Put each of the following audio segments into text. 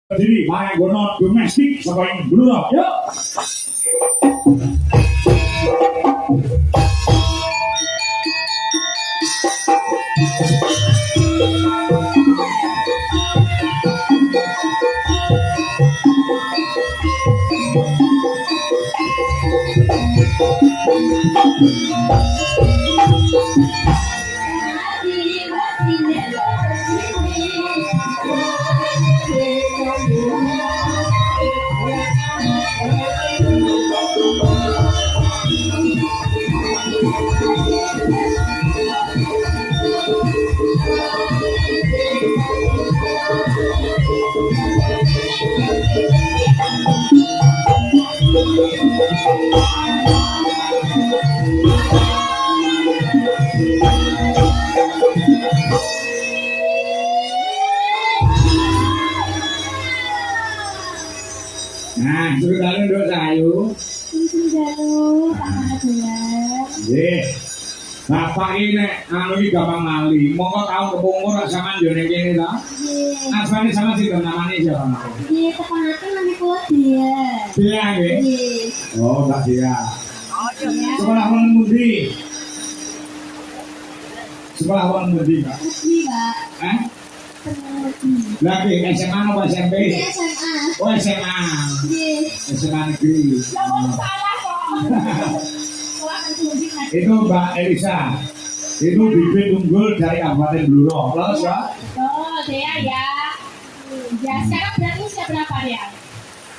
Berdiri, mari gono domestik saka ing Blue Rock. Yuk. Nah, suruh kalian dua sayu. Sudah tangan gelar. Nggih. Bapak ini anu iki gampang lali. Monggo tau kepungkur sampean yo ning kene ta? Nggih. Asmane sama sing namane siapa? Nggih, tepanake nami kula dia. Dia nggih. Nggih. Oh, Mbak Dia. Ya. Sekolah wong pundi? Sekolah wong pundi, Pak? Resmi, Pak. Eh? Resmi. Lagi SMA apa SMP? Nggih, SMA. Oh, SMA. Nggih. SMA negeri. Salah kok. Kelas resmi, Mas. Itu Mbak Elisa. Itu bibit unggul dari Kabupaten Bluro. Terus ya? Oh, dia ya. Ya, sekarang berarti usia berapa dia?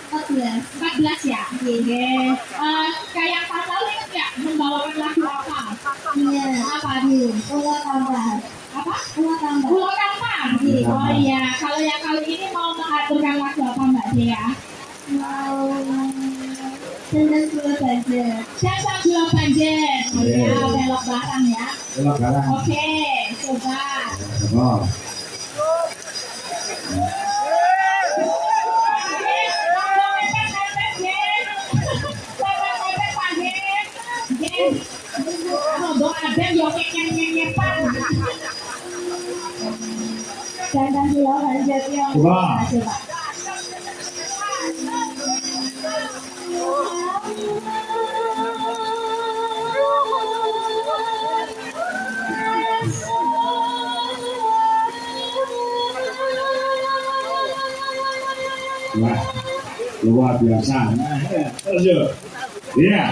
14. 14 ya? Iya. Kayak Pak Tahu ingat nggak membawakan lagu apa? Iya. Apa nih? Pulau Kampar. Apa? Pulau Kampar. Pulau Kampar. Oh iya. Kalau yang kali ini mau mengaturkan lagu apa Mbak Dea? Mau Jangan Pulau Banjir. Jangan Pulau Banjir. Oh iya, belok belakang ya. Belok belakang. Oke, coba. Oh. Jangan Pulau Banjir yang Coba. coba. Wah, luar biasa. Terus yuk. Iya.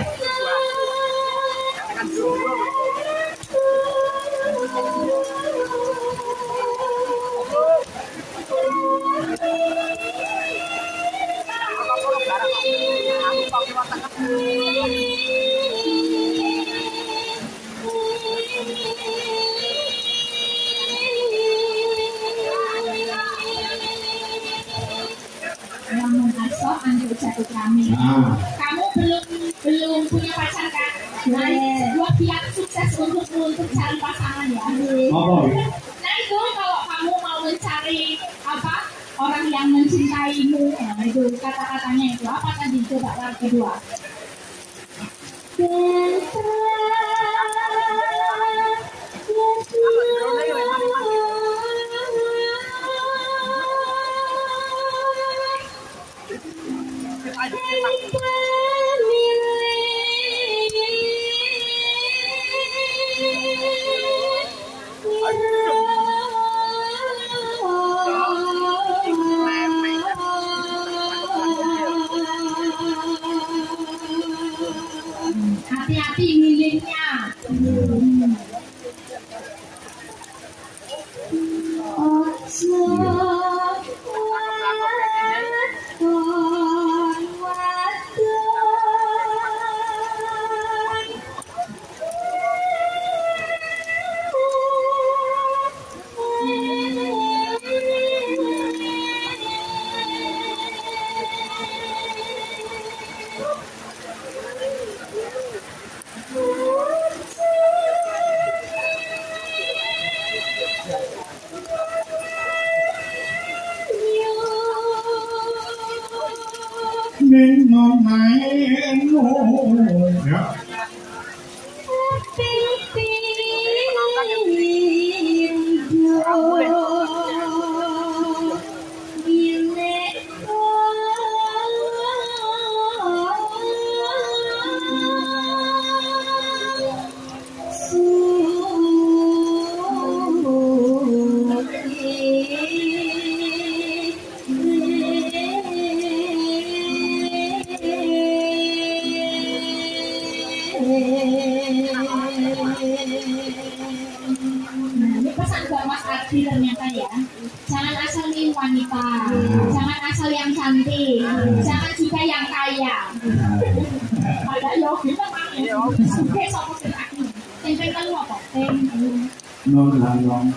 Namun asok anjur jatuh kami. Nah, Kamu belum punya pacar kan? Nah, sebuah kiat sukses untuk cari pasangan ya. apa? Nah itu kalau kamu mau mencari apa orang yang mencintaimu, nah, itu kata-katanya itu apa tadi coba yang kedua? Hati-hati miliknya. Ning omahe-mu. Ya. jangan asal yang cantik, jangan juga yang kaya. Ada yo kita mana? Oke, sama sekali. Tempe telu apa? non non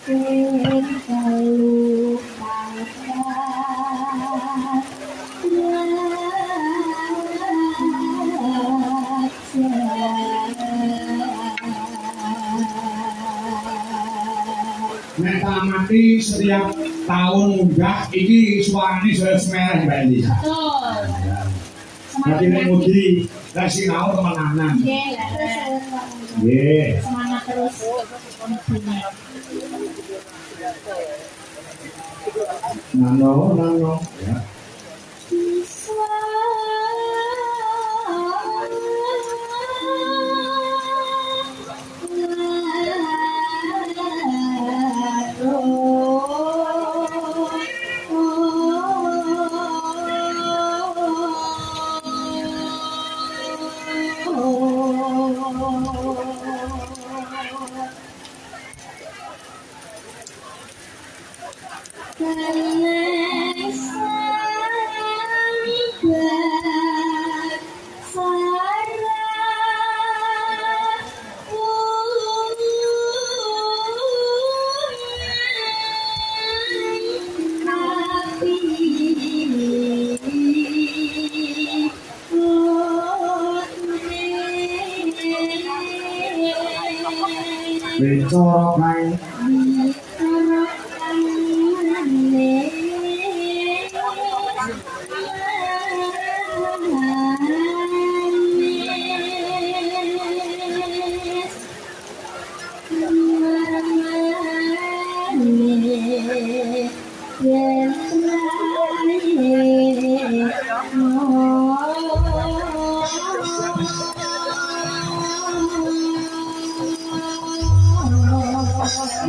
Tempe telu nek mati setiap tahun munggah iki suarane saya semerah Mbak Eli. Betul. Berarti nek mudi lah sinau temenanan. Nggih. Semangat terus. Nano ya. Becoro kae.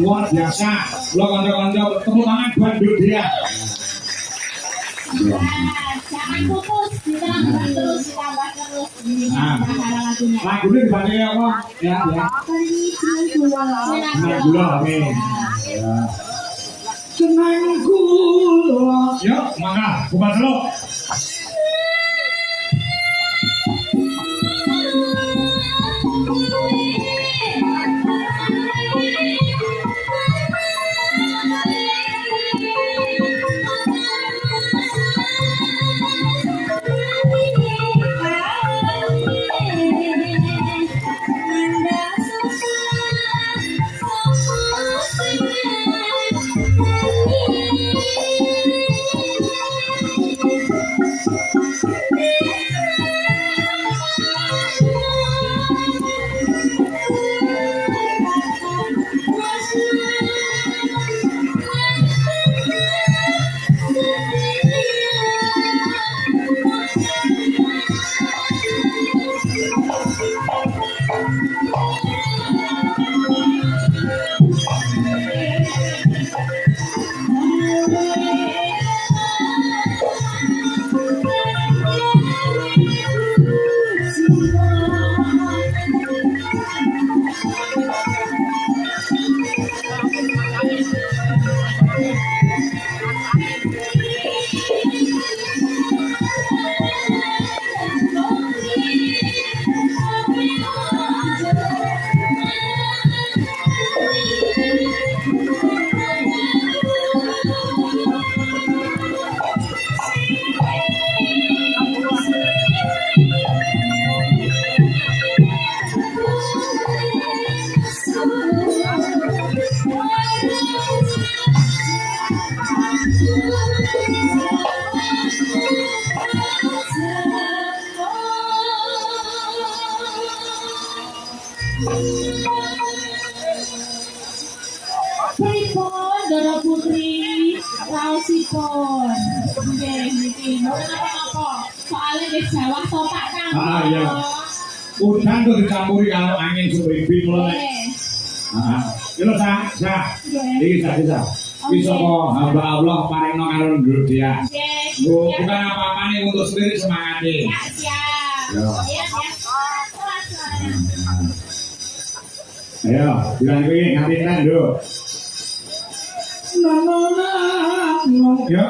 Luar biasa, lo kanca-kanca tepuk tangan buat dia. Jangan putus, ditambah terus. Lagunya dibaca apa? Ya, ya. Senang gula, amin. Senang gula. Yuk, mangga, buka dulu. Pripun Dara Putri raosipun. Nggih niki mboten apa-apa. Soale wis Jawa topak kan. Ah, iya. Udan tuh dicampuri kalau angin sumbing mulai. Heeh. Yo sa. Iki sa. Bisa kok hamba Allah paringno karo nduk dia. Nggih. Bukan apa-apa nih untuk sendiri semangatnya. Siap. Ya. Ayo, bilang gue ngantin kan, Duk. Ya.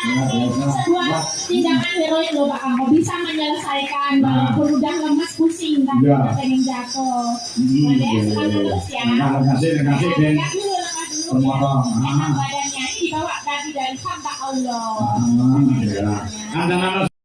Sebuah tindakan heroik loh Pak Angko, bisa menyelesaikan walaupun udah lemas pusing kan, Ya. pengen jatuh. Boleh semangat terus ya. Terima kasih Den. Lekas dulu ya. Pemotong. Enak badannya ini dibawa tadi dari hamba Allah. Ya. Ada